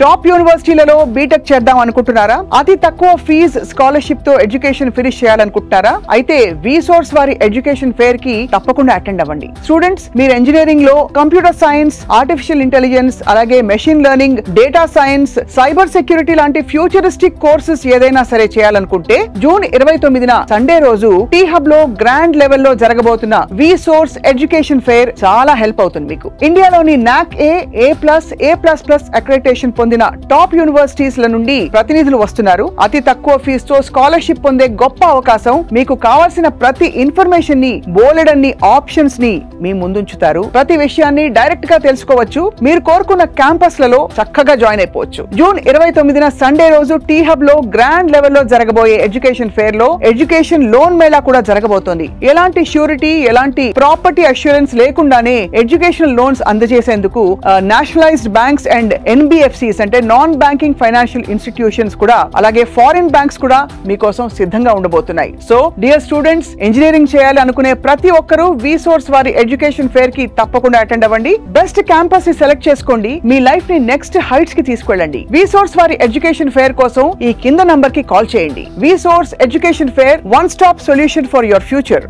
Top యూనివర్సిటీలలో BTech చేద్దాం అనుకుంటున్నారా? అతి తక్కువ ఫీజు స్కాలర్షిప్ తో ఎడ్యుకేషన్ ఫినిష్ చేయాలనుకుంటున్నారా? అయితే విసోర్స్ వారి ఎడ్యుకేషన్ ఫేర్ కి తప్పకుండా అటెండ్ అవ్వండి. స్టూడెంట్స్, మీరు ఇంజనీరింగ్ లో కంప్యూటర్ సైన్స్, ఆర్టిఫిషియల్ ఇంటెలిజెన్స్, అలాగే machine learning, data science, cyber security లాంటి ఫ్యూచరిస్టిక్ కోర్సెస్ ఏదైనా సరే చేయాలనుకుంటే జూన్ 29న సండే రోజు టీ హబ్ లో గ్రాండ్ లెవెల్లో జరగబోతున్న విసోర్స్ ఎడ్యుకేషన్ ఫేర్ చాలా హెల్ప్ అవుతుంది మీకు. ఇండియాలోని NAAC A+, అక్రెడిటేషన్ పొందిన టాప్ యూనివర్సిటీస్ ల నుండి ప్రతినిధులు వస్తున్నారు. అతి తక్కువ ఫీజుతో స్కాలర్షిప్ పొందే గొప్ప అవకాశం. మీకు కావాల్సిన ప్రతి ఇన్ఫర్మేషన్ ని, బోలెడన్ని ఆప్షన్స్ ని మీ ముందుంచుతారు. ప్రతి విషయాన్ని డైరెక్ట్ గా తెలుసుకోవచ్చు. మీరు కోరుకున్న క్యాంపస్ లలో చక్కగా జాయిన్ అయిపోవచ్చు. జూన్ 29న సండే రోజు టీ హబ్ లో గ్రాండ్ లెవెల్లో జరగబోయే ఎడ్యుకేషన్ ఫేర్ లో ఎడ్యుకేషన్ లోన్ మేళా కూడా జరగబోతోంది. ఎలాంటి ష్యూరిటీ, ఎలాంటి ప్రాపర్టీ అష్యూరెన్స్ లేకుండానే ఎడ్యుకేషన్ లోన్స్ అందజేసేందుకు నేషనలైజ్డ్ బ్యాంక్స్ అండ్ NBFCs అంటే నాన్ బ్యాంకింగ్ ఫైనాన్షియల్ ఇన్స్టిట్యూషన్స్ కూడా, అలాగే ఫారిన్ బ్యాంక్స్ కూడా మీకోసం సిద్ధంగా ఉండబోతున్నాయి. సో డియర్ స్టూడెంట్స్, ఇంజనీరింగ్ చేయాలి అనుకునే ప్రతి ఒక్కరూ విసోర్స్ వారి ఎడ్యుకేషన్ ఫేర్ కి తప్పకుండా అటెండ్ అవ్వండి. బెస్ట్ క్యాంపస్ ని సెలెక్ట్ చేసుకోండి. మీ లైఫ్ ని నెక్స్ట్ హైట్స్ కి తీసుకెళ్ళండి. విసోర్స్ వారి ఎడ్యుకేషన్ ఫేర్ కోసం ఈ కింద నంబర్ కి కాల్ చేయండి. విసోర్స్ education fair, one stop solution for your future.